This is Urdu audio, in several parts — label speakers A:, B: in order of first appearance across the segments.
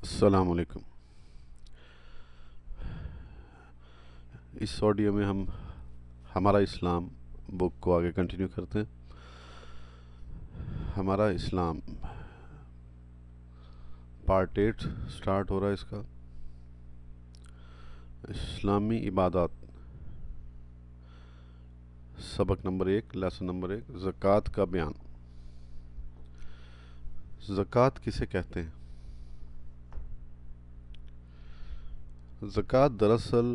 A: السلام علیکم۔ اس آڈیو میں ہم ہمارا اسلام بک کو آگے کنٹینیو کرتے ہیں۔ ہمارا اسلام پارٹ 8 سٹارٹ ہو رہا ہے اس کا۔ اسلامی عبادات، سبق نمبر 1، لیسن نمبر 1، زکوٰۃ کا بیان۔ زکوٰۃ کسے کہتے ہیں؟ زکوٰۃ دراصل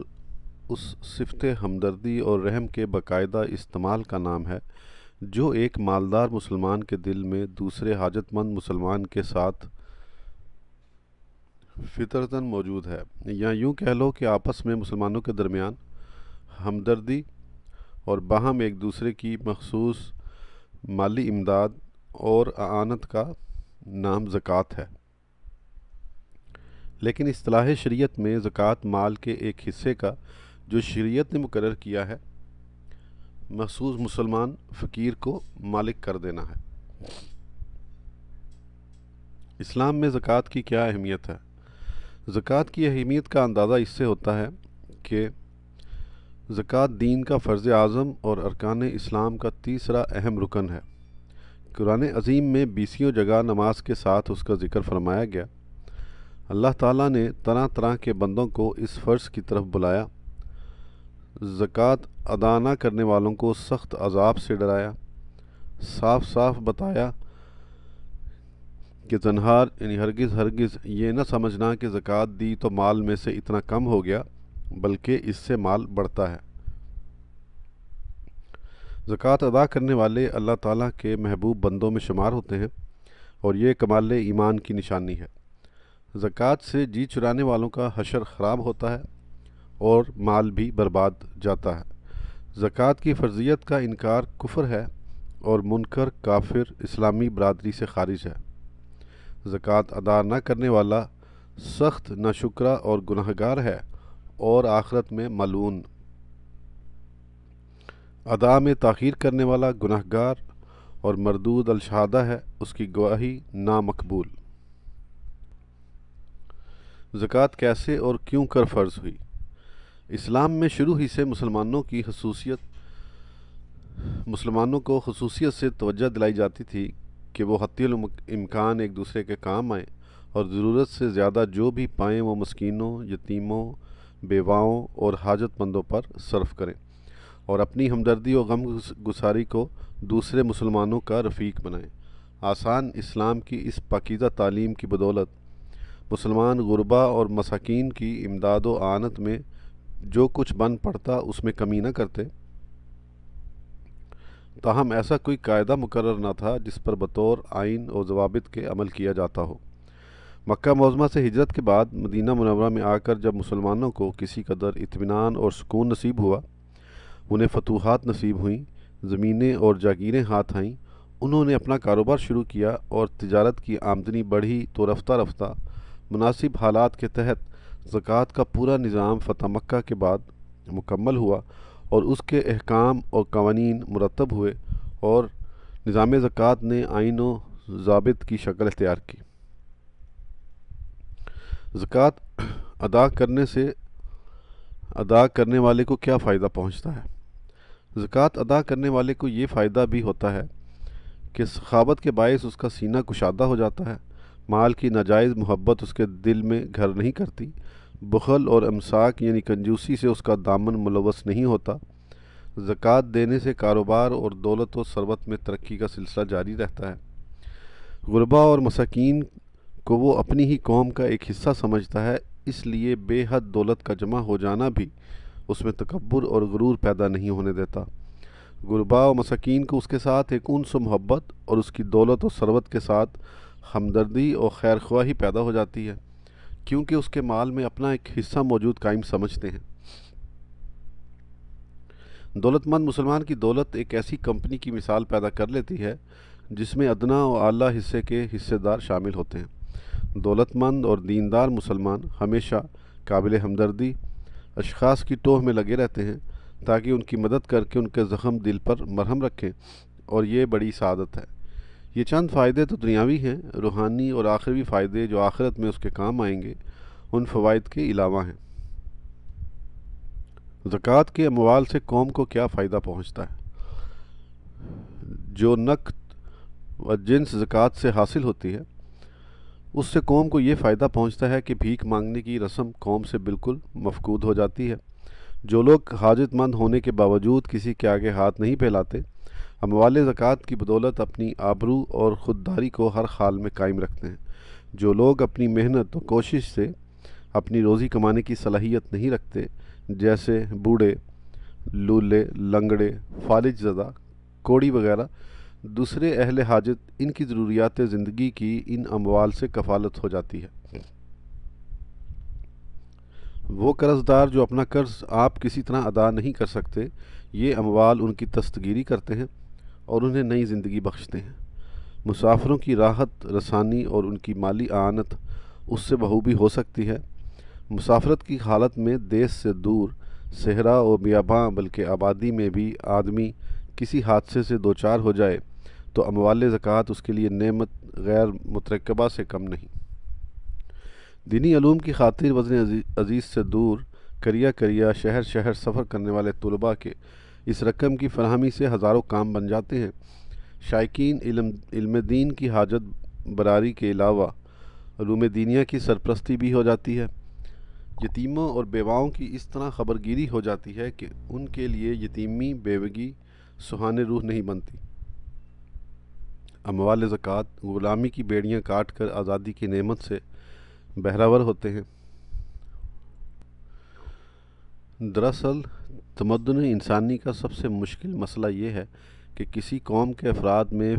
A: اس صفت ہمدردی اور رحم کے باقاعدہ استعمال کا نام ہے جو ایک مالدار مسلمان کے دل میں دوسرے حاجت مند مسلمان کے ساتھ فطرتاً موجود ہے، یا یوں کہہ لو کہ آپس میں مسلمانوں کے درمیان ہمدردی اور باہم ایک دوسرے کی مخصوص مالی امداد اور اعانت کا نام زکوٰۃ ہے۔ لیکن اصطلاح شریعت میں زکوٰۃ مال کے ایک حصے کا جو شریعت نے مقرر کیا ہے، مخصوص مسلمان فقیر کو مالک کر دینا ہے۔ اسلام میں زکوٰۃ کی کیا اہمیت ہے؟ زکوٰۃ کی اہمیت کا اندازہ اس سے ہوتا ہے کہ زکوٰۃ دین کا فرض اعظم اور ارکان اسلام کا تیسرا اہم رکن ہے۔ قرآن عظیم میں 20 جگہ نماز کے ساتھ اس کا ذکر فرمایا گیا۔ اللہ تعالیٰ نے طرح طرح کے بندوں کو اس فرض کی طرف بلایا، زکوٰۃ ادا نہ کرنے والوں کو سخت عذاب سے ڈرایا، صاف صاف بتایا کہ زنہار ہرگز یہ نہ سمجھنا کہ زکوٰۃ دی تو مال میں سے اتنا کم ہو گیا، بلکہ اس سے مال بڑھتا ہے۔ زکوٰۃ ادا کرنے والے اللہ تعالیٰ کے محبوب بندوں میں شمار ہوتے ہیں اور یہ کمال ایمان کی نشانی ہے۔ زکوٰۃ سے جی چرانے والوں کا حشر خراب ہوتا ہے اور مال بھی برباد جاتا ہے۔ زکوٰۃ کی فرضیت کا انکار کفر ہے اور منکر کافر اسلامی برادری سے خارج ہے۔ زکوٰۃ ادا نہ کرنے والا سخت ناشکرا اور گنہگار ہے اور آخرت میں ملعون۔ ادا میں تاخیر کرنے والا گنہگار اور مردود الشہادہ ہے، اس کی گواہی نامقبول۔ زکوٰۃ کیسے اور کیوں کر فرض ہوئی؟ اسلام میں شروع ہی سے مسلمانوں کو خصوصیت سے توجہ دلائی جاتی تھی کہ وہ حتی الامکان ایک دوسرے کے کام آئیں اور ضرورت سے زیادہ جو بھی پائیں وہ مسکینوں، یتیموں، بیواؤں اور حاجت مندوں پر صرف کریں، اور اپنی ہمدردی و غم گساری کو دوسرے مسلمانوں کا رفیق بنائیں۔ آسان اسلام کی اس پاکیزہ تعلیم کی بدولت مسلمان غربا اور مساکین کی امداد و اعانت میں جو کچھ بن پڑتا اس میں کمی نہ کرتے، تاہم ایسا کوئی قاعدہ مقرر نہ تھا جس پر بطور آئین و ضوابط کے عمل کیا جاتا ہو۔ مکہ معظمہ سے ہجرت کے بعد مدینہ منورہ میں آ کر جب مسلمانوں کو کسی قدر اطمینان اور سکون نصیب ہوا، انہیں فتوحات نصیب ہوئیں، زمینیں اور جاگیریں ہاتھ آئیں، انہوں نے اپنا کاروبار شروع کیا اور تجارت کی آمدنی بڑھی تو رفتہ رفتہ مناسب حالات کے تحت زکوٰۃ کا پورا نظام فتح مکہ کے بعد مکمل ہوا اور اس کے احکام اور قوانین مرتب ہوئے اور نظام زکوٰۃ نے آئین و ضابط کی شکل اختیار کی۔ زکوٰۃ ادا کرنے والے کو کیا فائدہ پہنچتا ہے؟ زکوٰۃ ادا کرنے والے کو یہ فائدہ بھی ہوتا ہے کہ سخاوت کے باعث اس کا سینہ کشادہ ہو جاتا ہے، مال کی ناجائز محبت اس کے دل میں گھر نہیں کرتی، بخل اور امساک یعنی کنجوسی سے اس کا دامن ملوث نہیں ہوتا۔ زکوٰۃ دینے سے کاروبار اور دولت و ثروت میں ترقی کا سلسلہ جاری رہتا ہے۔ غربا اور مساکین کو وہ اپنی ہی قوم کا ایک حصہ سمجھتا ہے، اس لیے بے حد دولت کا جمع ہو جانا بھی اس میں تکبر اور غرور پیدا نہیں ہونے دیتا۔ غربا و مساکین کو اس کے ساتھ ایک انس و محبت اور اس کی دولت و ثروت کے ساتھ ہمدردی اور خیرخواہی پیدا ہو جاتی ہے، کیونکہ اس کے مال میں اپنا ایک حصہ موجود قائم سمجھتے ہیں۔ دولت مند مسلمان کی دولت ایک ایسی کمپنی کی مثال پیدا کر لیتی ہے جس میں ادنا و اعلیٰ حصے کے حصے دار شامل ہوتے ہیں۔ دولت مند اور دیندار مسلمان ہمیشہ قابل ہمدردی اشخاص کی ٹوہ میں لگے رہتے ہیں تاکہ ان کی مدد کر کے ان کے زخم دل پر مرہم رکھیں، اور یہ بڑی سعادت ہے۔ یہ چند فائدے تو دنیاوی ہیں، روحانی اور آخروی فائدے جو آخرت میں اس کے کام آئیں گے ان فوائد کے علاوہ ہیں۔ زکوٰۃ کے اموال سے قوم کو کیا فائدہ پہنچتا ہے؟ جو نقد و جنس زکوٰۃ سے حاصل ہوتی ہے اس سے قوم کو یہ فائدہ پہنچتا ہے کہ بھیک مانگنے کی رسم قوم سے بالکل مفقود ہو جاتی ہے۔ جو لوگ حاجت مند ہونے کے باوجود کسی کے آگے ہاتھ نہیں پھیلاتے، اموال زکوٰۃ کی بدولت اپنی آبرو اور خودداری کو ہر حال میں قائم رکھتے ہیں۔ جو لوگ اپنی محنت و کوشش سے اپنی روزی کمانے کی صلاحیت نہیں رکھتے، جیسے بوڑھے، لولے، لنگڑے، فالج زدہ، کوڑی وغیرہ، دوسرے اہل حاجت، ان کی ضروریات زندگی کی ان اموال سے کفالت ہو جاتی ہے۔ وہ قرض دار جو اپنا قرض آپ کسی طرح ادا نہیں کر سکتے، یہ اموال ان کی دستگیری کرتے ہیں اور انہیں نئی زندگی بخشتے ہیں۔ مسافروں کی راحت رسانی اور ان کی مالی اعانت اس سے بخوبی ہو سکتی ہے۔ مسافرت کی حالت میں دیس سے دور، صحرا و بیاباں بلکہ آبادی میں بھی آدمی کسی حادثے سے دوچار ہو جائے تو اموال زکوٰۃ اس کے لیے نعمت غیر مترقبہ سے کم نہیں۔ دینی علوم کی خاطر وطن عزیز سے دور کریا کریا شہر شہر سفر کرنے والے طلباء کے اس رقم کی فراہمی سے ہزاروں کام بن جاتے ہیں۔ شائقین علم دین کی حاجت براری کے علاوہ علوم دینیا کی سرپرستی بھی ہو جاتی ہے۔ یتیموں اور بیواؤں کی اس طرح خبرگیری ہو جاتی ہے کہ ان کے لیے یتیمی بیوگی سہانے روح نہیں بنتی۔ اموال زکوٰۃ غلامی کی بیڑیاں کاٹ کر آزادی کی نعمت سے بہرور ہوتے ہیں۔ دراصل تمدن انسانی کا سب سے مشکل مسئلہ یہ ہے کہ کسی قوم کے افراد میں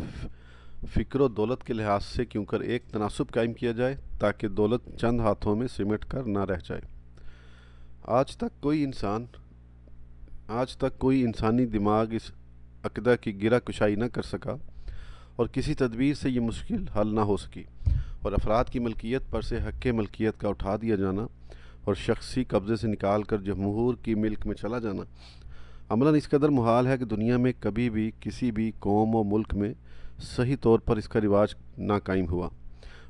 A: فکر و دولت کے لحاظ سے کیوں کر ایک تناسب قائم کیا جائے تاکہ دولت چند ہاتھوں میں سمٹ کر نہ رہ جائے۔ آج تک کوئی انسانی دماغ اس عقدہ کی گرہ کشائی نہ کر سکا اور کسی تدبیر سے یہ مشکل حل نہ ہو سکی، اور افراد کی ملکیت پر سے حق ملکیت کا اٹھا دیا جانا اور شخصی قبضے سے نکال کر جمہور کی ملک میں چلا جانا عملاً اس قدر محال ہے کہ دنیا میں کبھی بھی کسی بھی قوم و ملک میں صحیح طور پر اس کا رواج نہ قائم ہوا،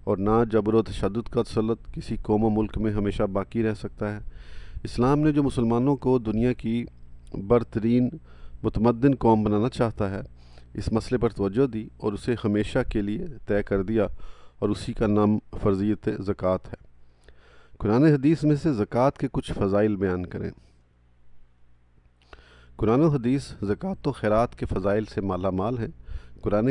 A: اور نہ جبر و تشدد کا تسلط کسی قوم و ملک میں ہمیشہ باقی رہ سکتا ہے۔ اسلام نے جو مسلمانوں کو دنیا کی برترین متمدن قوم بنانا چاہتا ہے، اس مسئلے پر توجہ دی اور اسے ہمیشہ کے لیے طے کر دیا، اور اسی کا نام فرضیت زکوٰۃ ہے۔ قرآن حدیث میں سے زکوٰۃ کے کچھ فضائل بیان کریں۔ قرآن و حدیث زکوٰۃ و خیرات کے فضائل سے مالا مال ہیں۔ قرآن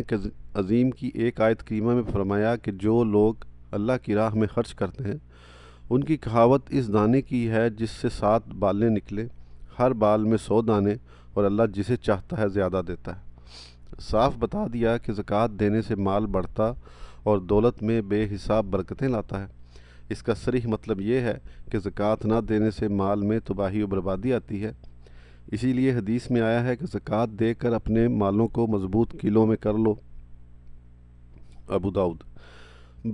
A: عظیم کی ایک آیت کریمہ میں فرمایا کہ جو لوگ اللہ کی راہ میں خرچ کرتے ہیں ان کی کہاوت اس دانے کی ہے جس سے 7 بالیں نکلیں، ہر بال میں 100 دانے، اور اللہ جسے چاہتا ہے زیادہ دیتا ہے۔ صاف بتا دیا کہ زکوٰۃ دینے سے مال بڑھتا اور دولت میں بے حساب برکتیں لاتا ہے۔ اس کا صریح مطلب یہ ہے کہ زکوٰۃ نہ دینے سے مال میں تباہی و بربادی آتی ہے۔ اسی لیے حدیث میں آیا ہے کہ زکوٰۃ دے کر اپنے مالوں کو مضبوط کیلوں میں کر لو، ابو داؤد۔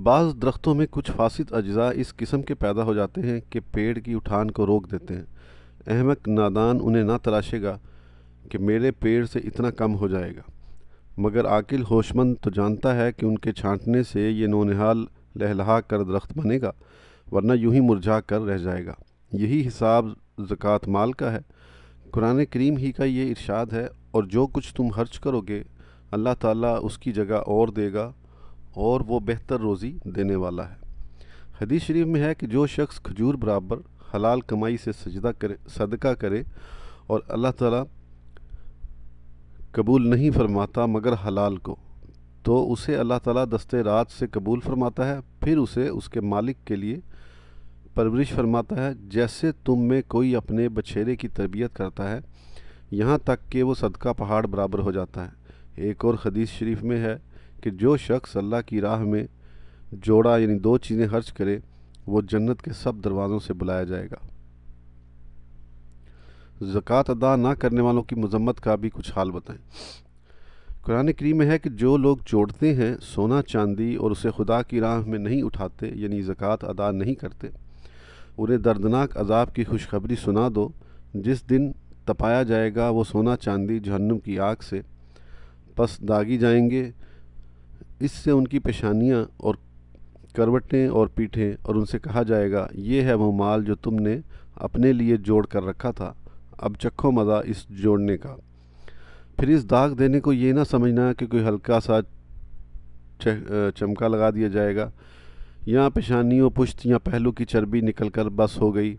A: بعض درختوں میں کچھ فاسد اجزاء اس قسم کے پیدا ہو جاتے ہیں کہ پیڑ کی اٹھان کو روک دیتے ہیں۔ احمق نادان انہیں نہ تراشے گا کہ میرے پیڑ سے اتنا کم ہو جائے گا، مگر عاقل ہوشمند تو جانتا ہے کہ ان کے چھانٹنے سے یہ نونہال لہلہا کر درخت بنے گا، ورنہ یوں ہی مرجھا کر رہ جائے گا۔ یہی حساب زکوٰۃ مال کا ہے۔ قرآن کریم ہی کا یہ ارشاد ہے، اور جو کچھ تم خرچ کرو گے اللہ تعالیٰ اس کی جگہ اور دے گا، اور وہ بہتر روزی دینے والا ہے۔ حدیث شریف میں ہے کہ جو شخص کھجور برابر حلال کمائی سے صدقہ کرے اور اللہ تعالیٰ قبول نہیں فرماتا مگر حلال کو، تو اسے اللہ تعالیٰ دستے رات سے قبول فرماتا ہے، پھر اسے اس کے مالک کے لیے پرورش فرماتا ہے، جیسے تم میں کوئی اپنے بچھیرے کی تربیت کرتا ہے، یہاں تک کہ وہ صدقہ پہاڑ برابر ہو جاتا ہے۔ ایک اور حدیث شریف میں ہے کہ جو شخص اللہ کی راہ میں جوڑا یعنی 2 چیزیں خرچ کرے، وہ جنت کے سب دروازوں سے بلایا جائے گا۔ زکوٰۃ ادا نہ کرنے والوں کی مذمت کا بھی کچھ حال بتائیں۔ قرآن کریم میں ہے کہ جو لوگ جوڑتے ہیں سونا چاندی اور اسے خدا کی راہ میں نہیں اٹھاتے یعنی زکوٰۃ ادا نہیں کرتے، انہیں دردناک عذاب کی خوشخبری سنا دو۔ جس دن تپایا جائے گا وہ سونا چاندی جہنم کی آگ سے، پس داغی جائیں گے، اس سے ان کی پیشانیاں اور کروٹیں اور پیٹھیں، اور ان سے کہا جائے گا یہ ہے وہ مال جو تم نے اپنے لیے جوڑ کر رکھا تھا، اب چکھو مزہ اس جوڑنے کا۔ پھر اس داغ دینے کو یہ نہ سمجھنا کہ کوئی ہلکا سا چمکا لگا دیا جائے گا یا پیشانیوں، پشت یا پہلو کی چربی نکل کر بس ہو گئی،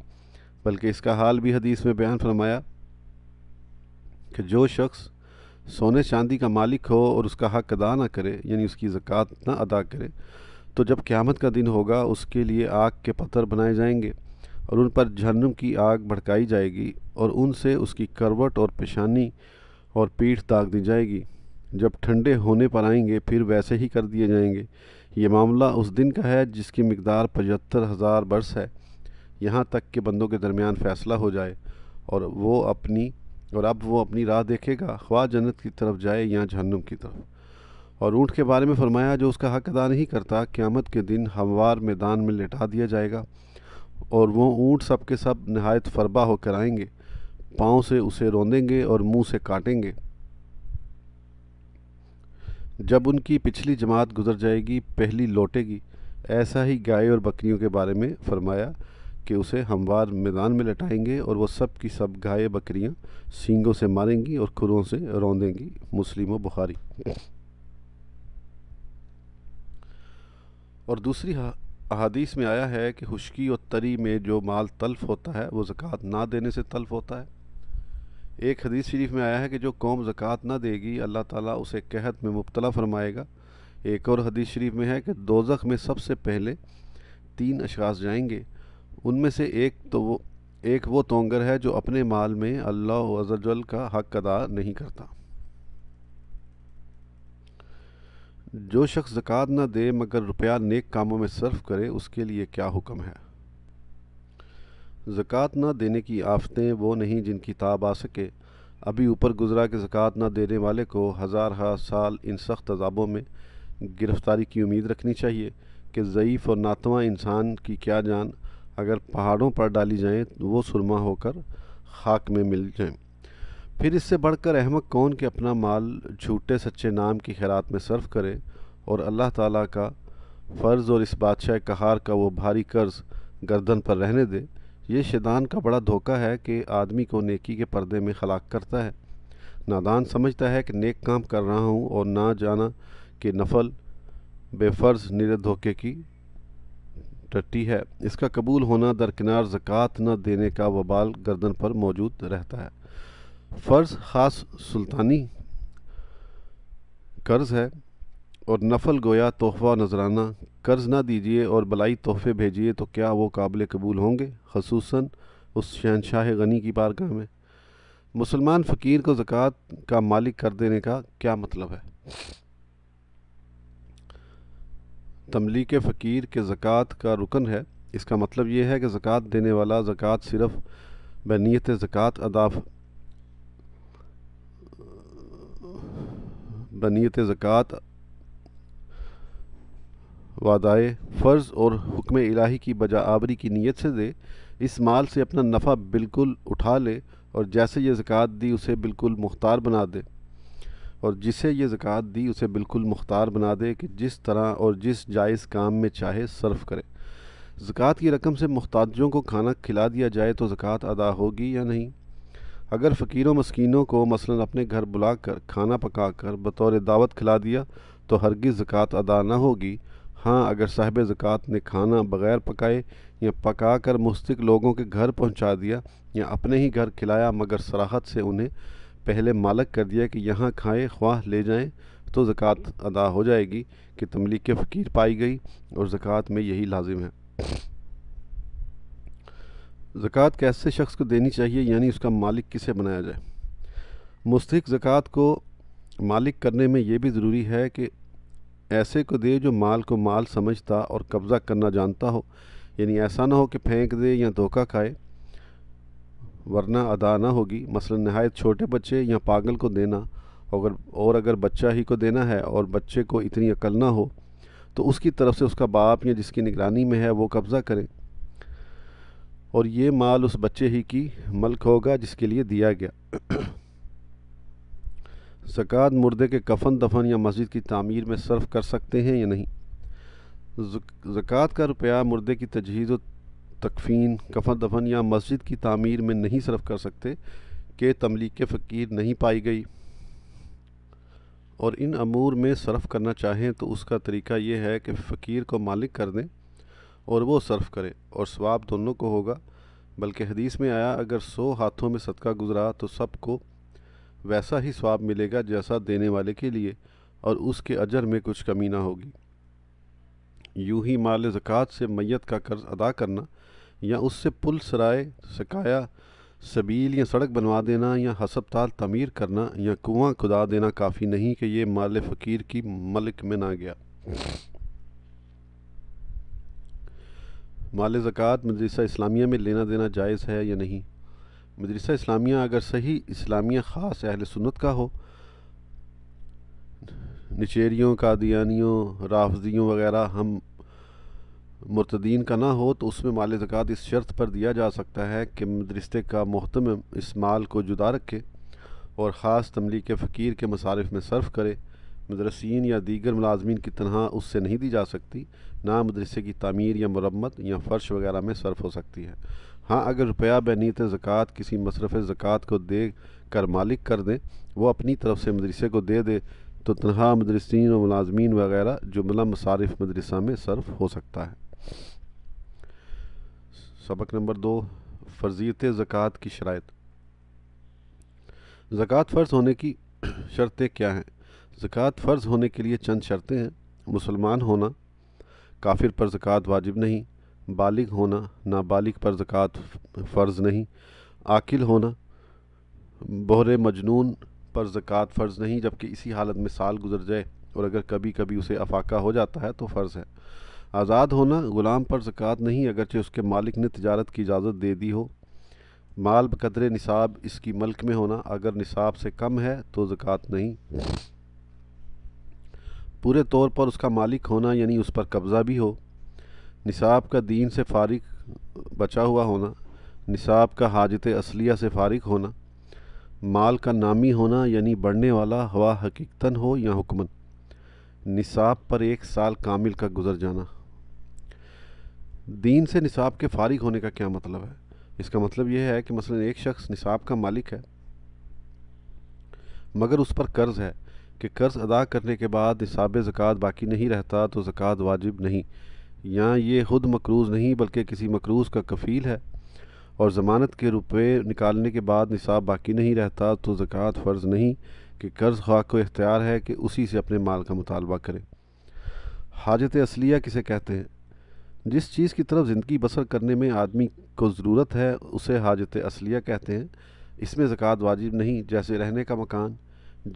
A: بلکہ اس کا حال بھی حدیث میں بیان فرمایا کہ جو شخص سونے چاندی کا مالک ہو اور اس کا حق ادا نہ کرے، یعنی اس کی زکوٰۃ نہ ادا کرے، تو جب قیامت کا دن ہوگا اس کے لیے آگ کے پتھر بنائے جائیں گے اور ان پر جہنم کی آگ بھڑکائی جائے گی اور ان سے اس کی کروٹ اور پیشانی اور پیٹھ داغ دی جائے گی۔ جب ٹھنڈے ہونے پر آئیں گے پھر ویسے ہی کر دیے جائیں گے۔ یہ معاملہ اس دن کا ہے جس کی مقدار 75,000 برس ہے، یہاں تک کہ بندوں کے درمیان فیصلہ ہو جائے اور اب وہ اپنی راہ دیکھے گا، خواہ جنت کی طرف جائے یا جہنم کی طرف۔ اور اونٹ کے بارے میں فرمایا جو اس کا حق ادا نہیں کرتا، قیامت کے دن ہموار میدان میں لٹا دیا جائے گا اور وہ اونٹ سب کے سب نہایت فربا ہو کر آئیں گے، پاؤں سے اسے روندیں گے اور منہ سے کاٹیں گے۔ جب ان کی پچھلی جماعت گزر جائے گی پہلی لوٹے گی۔ ایسا ہی گائے اور بکریوں کے بارے میں فرمایا کہ اسے ہموار میدان میں لٹائیں گے اور وہ سب کی سب گائے بکریاں سینگوں سے ماریں گی اور کھروں سے روندیں گی۔ مسلم و بخاری۔ اور دوسری احادیث میں آیا ہے کہ خشکی اور تری میں جو مال تلف ہوتا ہے وہ زکوٰۃ نہ دینے سے تلف ہوتا ہے۔ ایک حدیث شریف میں آیا ہے کہ جو قوم زکوٰۃ نہ دے گی اللہ تعالیٰ اسے قحط میں مبتلا فرمائے گا۔ ایک اور حدیث شریف میں ہے کہ دوزخ میں سب سے پہلے 3 اشخاص جائیں گے، ان میں سے ایک وہ تونگر ہے جو اپنے مال میں اللہ عز و جل کا حق ادا نہیں کرتا۔ جو شخص زکوٰۃ نہ دے مگر روپیہ نیک کاموں میں صرف کرے، اس کے لیے کیا حکم ہے؟ زکوٰۃ نہ دینے کی آفتیں وہ نہیں جن کی تاب آ سکے۔ ابھی اوپر گزرا کہ زکوٰۃ نہ دینے والے کو ہزارہا سال ان سخت عذابوں میں گرفتاری کی امید رکھنی چاہیے کہ ضعیف اور ناتواں انسان کی کیا جان اگر پہاڑوں پر ڈالی جائیں وہ سرما ہو کر خاک میں مل جائیں۔ پھر اس سے بڑھ کر احمق کون کہ اپنا مال جھوٹے سچے نام کی خیرات میں صرف کرے اور اللہ تعالیٰ کا فرض اور اس بادشاہ قہار کا وہ بھاری قرض گردن پر رہنے دے۔ یہ شیطان کا بڑا دھوکہ ہے کہ آدمی کو نیکی کے پردے میں ہلاک کرتا ہے۔ نادان سمجھتا ہے کہ نیک کام کر رہا ہوں اور نہ جانا کہ نفل بے فرض نرے دھوکے کی ٹٹی ہے۔ اس کا قبول ہونا درکنار زکوٰۃ نہ دینے کا وبال گردن پر موجود رہتا ہے۔ فرض خاص سلطانی قرض ہے اور نفل گویا تحفہ نذرانہ۔ قرض نہ دیجیے اور بلائی تحفے بھیجیے تو کیا وہ قابل قبول ہوں گے، خصوصاً اس شہنشاہ غنی کی بارگاہ میں؟ مسلمان فقیر کو زکوٰۃ کا مالک کر دینے کا کیا مطلب ہے؟ تملیک فقیر کے زکوٰۃ کا رکن ہے۔ اس کا مطلب یہ ہے کہ زکوٰۃ دینے والا زکوٰۃ صرف بنیت زکوٰۃ وادائے فرض اور حکم الہی کی بجا آوری کی نیت سے دے، اس مال سے اپنا نفع بالکل اٹھا لے اور جیسے یہ زکوٰۃ دی اسے بالکل مختار بنا دے کہ جس طرح اور جس جائز کام میں چاہے صرف کرے۔ زکوٰۃ کی رقم سے محتاجوں کو کھانا کھلا دیا جائے تو زکوٰۃ ادا ہوگی یا نہیں؟ اگر فقیروں مسکینوں کو مثلاً اپنے گھر بلا کر کھانا پکا کر بطور دعوت کھلا دیا تو ہرگز زکوٰۃ ادا نہ ہوگی۔ ہاں، اگر صاحب زکوٰۃ نے کھانا بغیر پکائے یا پکا کر مستحق لوگوں کے گھر پہنچا دیا یا اپنے ہی گھر کھلایا مگر صراحت سے انہیں پہلے مالک کر دیا کہ یہاں کھائیں خواہ لے جائیں، تو زکوٰۃ ادا ہو جائے گی کہ تملیک فقیر پائی گئی، اور زکوٰۃ میں یہی لازم ہے۔ زکوٰۃ کیسے شخص کو دینی چاہیے، یعنی اس کا مالک کسے بنایا جائے؟ مستحق زکوٰۃ کو مالک کرنے میں یہ بھی ضروری ہے کہ ایسے کو دے جو مال کو مال سمجھتا اور قبضہ کرنا جانتا ہو، یعنی ایسا نہ ہو کہ پھینک دے یا دھوکہ کھائے ورنہ ادا نہ ہوگی۔ مثلا نہایت چھوٹے بچے یا پاگل کو دینا، اور اگر بچہ ہی کو دینا ہے اور بچے کو اتنی عقل نہ ہو تو اس کی طرف سے اس کا باپ یا جس کی نگرانی میں ہے وہ قبضہ کرے، اور یہ مال اس بچے ہی کی ملک ہوگا جس کے لیے دیا گیا۔ زکوٰۃ مردے کے کفن دفن یا مسجد کی تعمیر میں صرف کر سکتے ہیں یا نہیں؟ زکوٰۃ کا روپیہ مردے کی تجہیز و تکفین، کفن دفن یا مسجد کی تعمیر میں نہیں صرف کر سکتے کہ تملیک فقیر نہیں پائی گئی، اور ان امور میں صرف کرنا چاہیں تو اس کا طریقہ یہ ہے کہ فقیر کو مالک کر دیں اور وہ صرف کرے، اور ثواب دونوں کو ہوگا، بلکہ حدیث میں آیا اگر 100 ہاتھوں میں صدقہ گزرا تو سب کو ویسا ہی ثواب ملے گا جیسا دینے والے کے لیے، اور اس کے اجر میں کچھ کمی نہ ہوگی۔ یوں ہی مال زکوٰۃ سے میت کا قرض ادا کرنا یا اس سے پل، سرائے، سقایا، سبیل یا سڑک بنوا دینا یا ہسپتال تعمیر کرنا یا کنواں کھدا دینا کافی نہیں کہ یہ مال فقیر کی ملک میں نہ گیا۔ مال زکوٰۃ مدرسہ اسلامیہ میں لینا دینا جائز ہے یا نہیں؟ مدرسہ اسلامیہ اگر صحیح اسلامیہ خاص اہل سنت کا ہو، نچیریوں، قادیانیوں، رافضیوں وغیرہ ہم مرتدین کا نہ ہو، تو اس میں مال زکوٰۃ اس شرط پر دیا جا سکتا ہے کہ مدرسے کا محتمم اس مال کو جدا رکھے اور خاص تملیک فقیر کے مصارف میں صرف کرے۔ مدرسین یا دیگر ملازمین کی تنخواہ اس سے نہیں دی جا سکتی، نہ مدرسے کی تعمیر یا مرمت یا فرش وغیرہ میں صرف ہو سکتی ہے۔ ہاں، اگر روپیہ بنیت زکوٰۃ کسی مصرف زکوٰۃ کو دے کر مالک کر دیں، وہ اپنی طرف سے مدرسے کو دے دے، تو تنخواہ مدرسین و ملازمین وغیرہ جملہ مصارف مدرسہ میں صرف ہو سکتا ہے۔ سبق نمبر 2، فرضیت زکوٰۃ کی شرائط۔ زکوٰۃ فرض ہونے کی شرطیں کیا ہیں؟ زکوٰۃ فرض ہونے کے لیے چند شرطیں ہیں: مسلمان ہونا، کافر پر زکوٰۃ واجب نہیں، بالغ ہونا، نابالغ پر زکوٰۃ فرض نہیں، عاقل ہونا، بہرے مجنون پر زکوٰۃ فرض نہیں جبکہ اسی حالت میں سال گزر جائے اور اگر کبھی کبھی اسے افاقہ ہو جاتا ہے تو فرض ہے، آزاد ہونا، غلام پر زکوٰۃ نہیں اگرچہ اس کے مالک نے تجارت کی اجازت دے دی ہو، مال بقدر نصاب اس کی ملک میں ہونا، اگر نصاب سے کم ہے تو زکوٰۃ نہیں، پورے طور پر اس کا مالک ہونا یعنی اس پر قبضہ بھی ہو، نصاب کا دین سے فارغ بچا ہوا ہونا، نصاب کا حاجت اصلیہ سے فارغ ہونا، مال کا نامی ہونا یعنی بڑھنے والا ہوا حقیقتاً ہو یا حکماً، نصاب پر 1 سال کامل کا گزر جانا۔ دین سے نصاب کے فارغ ہونے کا کیا مطلب ہے؟ اس کا مطلب یہ ہے کہ مثلا ایک شخص نصاب کا مالک ہے مگر اس پر قرض ہے کہ قرض ادا کرنے کے بعد نصاب زکوٰۃ باقی نہیں رہتا تو زکوٰۃ واجب نہیں، یا یہ خود مقروض نہیں بلکہ کسی مقروض کا کفیل ہے، اور ضمانت کے روپے نکالنے کے بعد نصاب باقی نہیں رہتا تو زکوٰۃ فرض نہیں کہ قرض خواہ کو اختیار ہے کہ اسی سے اپنے مال کا مطالبہ کرے۔ حاجت اصلیہ کسے کہتے ہیں؟ جس چیز کی طرف زندگی بسر کرنے میں آدمی کو ضرورت ہے اسے حاجت اصلیہ کہتے ہیں، اس میں زکوٰۃ واجب نہیں، جیسے رہنے کا مکان،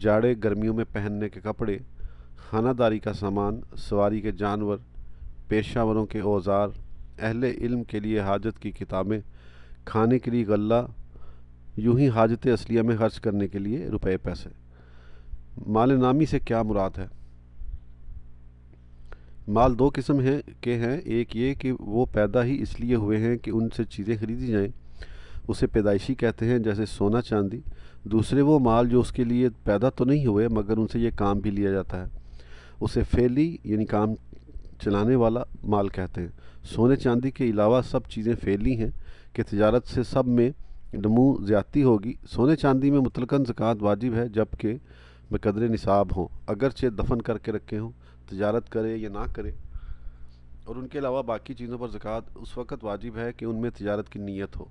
A: جاڑے گرمیوں میں پہننے کے کپڑے، خانہ داری کا سامان، سواری کے جانور، پیشہ وروں کے اوزار، اہل علم کے لیے حاجت کی کتابیں، کھانے کے لیے غلہ، یوں ہی حاجت اصلیہ میں خرچ کرنے کے لیے روپے پیسے۔ مال نامی سے کیا مراد ہے؟ مال 2 قسم کے ہیں، ایک یہ کہ وہ پیدا ہی اس لیے ہوئے ہیں کہ ان سے چیزیں خریدی جائیں، اسے پیدائشی کہتے ہیں جیسے سونا چاندی، دوسرے وہ مال جو اس کے لیے پیدا تو نہیں ہوئے مگر ان سے یہ کام بھی لیا جاتا ہے، اسے فعلی یعنی کام چلانے والا مال کہتے ہیں۔ سونے چاندی کے علاوہ سب چیزیں فعلی ہیں کہ تجارت سے سب میں نمو زیادتی ہوگی۔ سونے چاندی میں مطلقاً زکوٰۃ واجب ہے جبکہ بقدر نصاب ہوں، اگرچہ دفن کر کے رکھے ہوں، تجارت کرے یا نہ کرے، اور ان کے علاوہ باقی چیزوں پر زکوٰۃ اس وقت واجب ہے کہ ان میں تجارت کی نیت ہو۔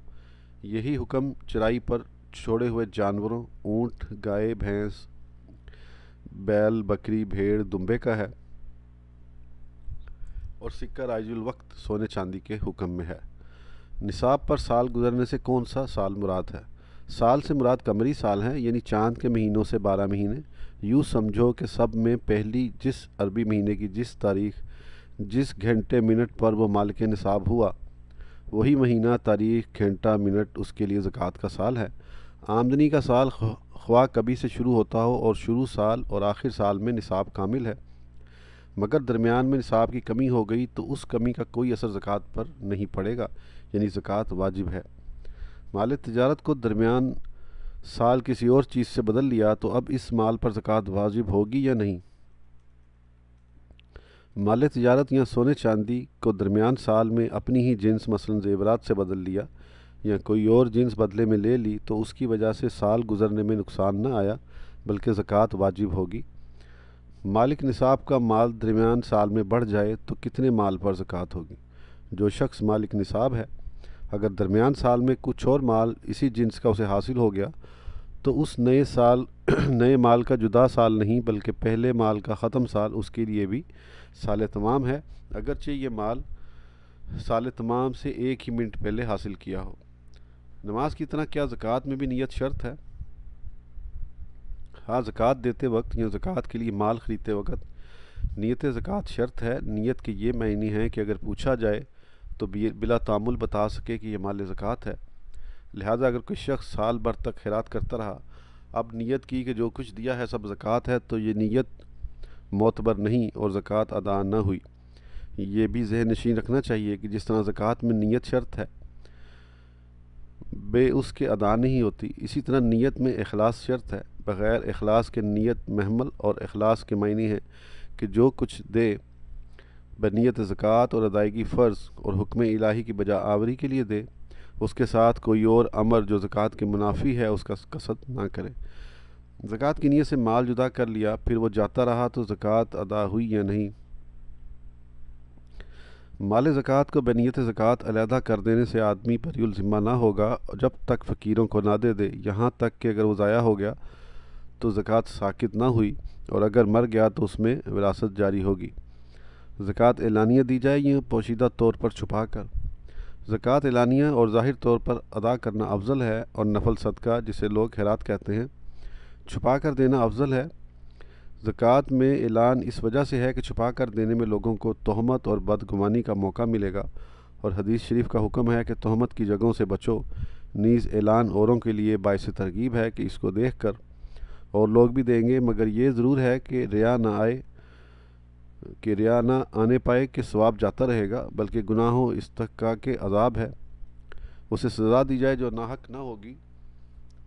A: یہی حکم چرائی پر چھوڑے ہوئے جانوروں، اونٹ، گائے، بھینس، بیل، بکری، بھیڑ، دمبے کا ہے، اور سکہ رائج الوقت سونے چاندی کے حکم میں ہے۔ نصاب پر سال گزرنے سے کون سا سال مراد ہے؟ سال سے مراد قمری سال ہیں یعنی چاند کے مہینوں سے 12 مہینے، یوں سمجھو کہ سب میں پہلی جس عربی مہینے کی جس تاریخ، جس گھنٹے منٹ پر وہ مالک نصاب ہوا، وہی مہینہ، تاریخ، گھنٹہ، منٹ اس کے لیے زکوٰۃ کا سال ہے۔ آمدنی کا سال خواہ کبھی سے شروع ہوتا ہو اور شروع سال اور آخر سال میں نصاب کامل ہے، مگر درمیان میں نصاب کی کمی ہو گئی تو اس کمی کا کوئی اثر زکوٰۃ پر نہیں پڑے گا، یعنی زکوٰۃ واجب ہے۔ مال تجارت کو درمیان سال کسی اور چیز سے بدل لیا تو اب اس مال پر زکوٰۃ واجب ہوگی یا نہیں؟ مال تجارت یا سونے چاندی کو درمیان سال میں اپنی ہی جنس مثلا زیورات سے بدل لیا یا کوئی اور جنس بدلے میں لے لی تو اس کی وجہ سے سال گزرنے میں نقصان نہ آیا بلکہ زکوٰۃ واجب ہوگی۔ مالک نصاب کا مال درمیان سال میں بڑھ جائے تو کتنے مال پر زکوٰۃ ہوگی؟ جو شخص مالک نصاب ہے اگر درمیان سال میں کچھ اور مال اسی جنس کا اسے حاصل ہو گیا تو اس نئے مال کا جدا سال نہیں بلکہ پہلے مال کا ختم سال اس کے لیے بھی سال تمام ہے، اگرچہ یہ مال سال تمام سے ایک ہی منٹ پہلے حاصل کیا ہو۔ نماز کی طرح کیا زکوٰۃ میں بھی نیت شرط ہے؟ ہاں، زکوٰۃ دیتے وقت یا زکوٰۃ کے لیے مال خریدتے وقت نیت زکوٰۃ شرط ہے۔ نیت کے یہ معنی ہیں کہ اگر پوچھا جائے تو بلا تعامل بتا سکے کہ یہ مال زکوٰۃ ہے۔ لہٰذا اگر کوئی شخص سال بھر تک خیرات کرتا رہا، اب نیت کی کہ جو کچھ دیا ہے سب زکوٰۃ ہے، تو یہ نیت معتبر نہیں اور زکوٰۃ ادا نہ ہوئی۔ یہ بھی ذہن نشین رکھنا چاہیے کہ جس طرح زکوٰۃ میں نیت شرط ہے بے اس کے ادا نہیں ہوتی، اسی طرح نیت میں اخلاص شرط ہے، بغیر اخلاص کے نیت محمل، اور اخلاص کے معنی ہے کہ جو کچھ دے بنیت زکوٰۃ اور ادائیگی فرض اور حکم الہی کی بجا آوری کے لیے دے، اس کے ساتھ کوئی اور امر جو زکوٰۃ کے منافی ہے اس کا قصد نہ کرے۔ زکوٰۃ کی نیت سے مال جدا کر لیا پھر وہ جاتا رہا تو زکوٰۃ ادا ہوئی یا نہیں؟ مال زکوٰۃ کو بنیت زکوٰۃ علیحدہ کر دینے سے آدمی بری الذمہ نہ ہوگا جب تک فقیروں کو نہ دے دے، یہاں تک کہ اگر وہ ضائع ہو گیا تو زکوٰۃ ساقط نہ ہوئی، اور اگر مر گیا تو اس میں وراثت جاری ہوگی۔ زکوٰۃ اعلانیہ دی جائے یا پوشیدہ طور پر چھپا کر؟ زکوٰۃ اعلانیہ اور ظاہر طور پر ادا کرنا افضل ہے، اور نفل صدقہ جسے لوگ خیرات کہتے ہیں چھپا کر دینا افضل ہے۔ زکوٰۃ میں اعلان اس وجہ سے ہے کہ چھپا کر دینے میں لوگوں کو تہمت اور بدگمانی کا موقع ملے گا، اور حدیث شریف کا حکم ہے کہ تہمت کی جگہوں سے بچو۔ نیز اعلان اوروں کے لیے باعث ترغیب ہے کہ اس کو دیکھ کر اور لوگ بھی دیں گے، مگر یہ ضرور ہے کہ ریا نہ آنے پائے کہ ثواب جاتا رہے گا، بلکہ گناہ و استحقاق کے عذاب ہے، اسے سزا دی جائے جو ناحق نہ ہوگی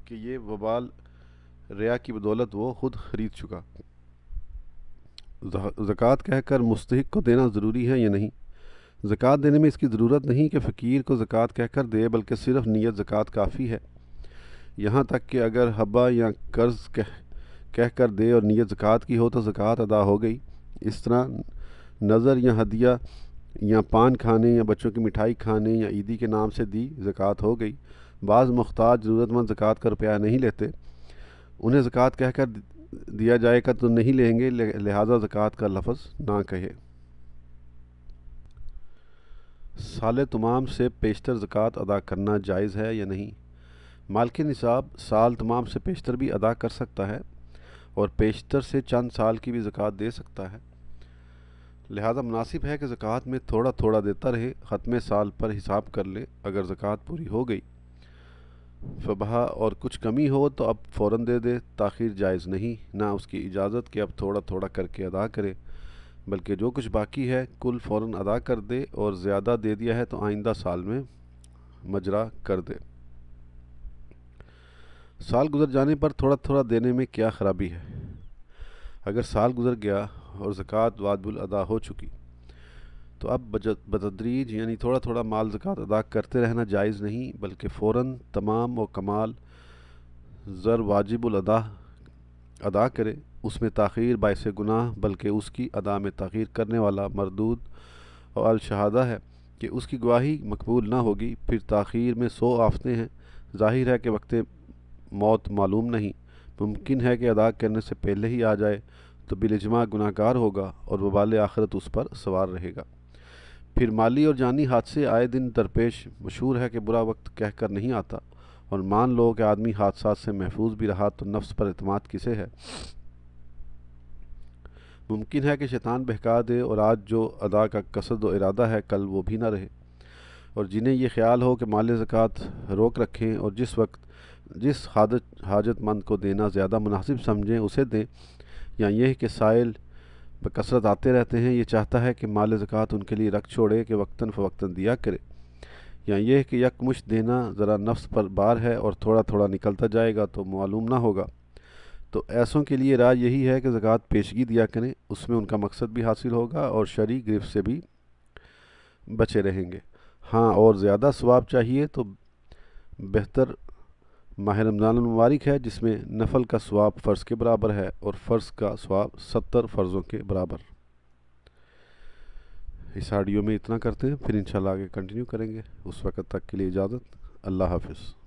A: کہ یہ وبال ریا کی بدولت وہ خود خرید چکا۔ زکوٰۃ کہہ کر مستحق کو دینا ضروری ہے یا نہیں؟ زکوٰۃ دینے میں اس کی ضرورت نہیں کہ فقیر کو زکوٰۃ کہہ کر دے، بلکہ صرف نیت زکوٰۃ کافی ہے۔ یہاں تک کہ اگر ہبہ یا قرض کہہ کر دے اور نیت زکوٰۃ کی ہو تو زکوٰۃ ادا ہو گئی۔ اس طرح نظر یا ہدیہ یا پان کھانے یا بچوں کی مٹھائی کھانے یا عیدی کے نام سے دی زکوٰۃ ہو گئی۔ بعض محتاج ضرورت مند زکوٰۃ کا روپیہ نہیں لیتے، انہیں زکوٰۃ کہہ کر دیا جائے گا تو نہیں لیں گے، لہٰذا زکوٰۃ کا لفظ نہ کہے۔ سال تمام سے پیشتر زکوٰۃ ادا کرنا جائز ہے یا نہیں؟ مالک نصاب سال تمام سے پیشتر بھی ادا کر سکتا ہے اور پیشتر سے چند سال کی بھی زکوٰۃ دے سکتا ہے، لہذا مناسب ہے کہ زکوٰۃ میں تھوڑا تھوڑا دیتا رہے، ختم سال پر حساب کر لے۔ اگر زکوٰۃ پوری ہو گئی فبہا اور کچھ کمی ہو تو اب فوراً دے دے، تاخیر جائز نہیں، نہ اس کی اجازت کہ اب تھوڑا تھوڑا کر کے ادا کرے، بلکہ جو کچھ باقی ہے کل فوراً ادا کر دے، اور زیادہ دے دیا ہے تو آئندہ سال میں مجرا کر دے۔ سال گزر جانے پر تھوڑا تھوڑا دینے میں کیا خرابی ہے؟ اگر سال گزر گیا اور زکوٰۃ واجب الادا ہو چکی تو اب بتدریج یعنی تھوڑا تھوڑا مال زکوٰۃ ادا کرتے رہنا جائز نہیں، بلکہ فوراً تمام و کمال زر واجب الادا ادا کرے۔ اس میں تاخیر باعث گناہ، بلکہ اس کی ادا میں تاخیر کرنے والا مردود اور الشہادہ ہے کہ اس کی گواہی مقبول نہ ہوگی۔ پھر تاخیر میں 100 آفتیں ہیں۔ ظاہر ہے کہ وقت موت معلوم نہیں، ممکن ہے کہ ادا کرنے سے پہلے ہی آ جائے تو بالاجماع گناہ گار ہوگا اور وبال آخرت اس پر سوار رہے گا۔ پھر مالی اور جانی حادثے آئے دن درپیش، مشہور ہے کہ برا وقت کہہ کر نہیں آتا، اور مان لو کہ آدمی حادثات سے محفوظ بھی رہا تو نفس پر اعتماد کسے ہے؟ ممکن ہے کہ شیطان بہکا دے اور آج جو ادا کا قصد و ارادہ ہے کل وہ بھی نہ رہے، اور جنہیں یہ خیال ہو کہ مال زکوٰۃ روک رکھیں اور جس وقت جس حاجت مند کو دینا زیادہ مناسب سمجھیں اسے دیں، یا یہ کہ سائل بکثرت آتے رہتے ہیں، یہ چاہتا ہے کہ مال زکوٰۃ ان کے لیے رکھ چھوڑے کہ وقتاً فوقتاً دیا کرے، یا یہ کہ یکمشت دینا ذرا نفس پر بار ہے اور تھوڑا تھوڑا نکلتا جائے گا تو معلوم نہ ہوگا؟ تو ایسوں کے لیے رائے یہی ہے کہ زکوٰۃ پیشگی دیا کریں، اس میں ان کا مقصد بھی حاصل ہوگا اور شرعی گرفت سے بھی بچے رہیں گے۔ ہاں، اور زیادہ ثواب چاہیے تو بہتر ماہ رمضان المبارک ہے، جس میں نفل کا ثواب فرض کے برابر ہے اور فرض کا ثواب 70 فرضوں کے برابر۔ اس آڈیو میں اتنا کرتے ہیں، پھر انشاءاللہ آگے کنٹینیو کریں گے۔ اس وقت تک کے لیے اجازت، اللہ حافظ۔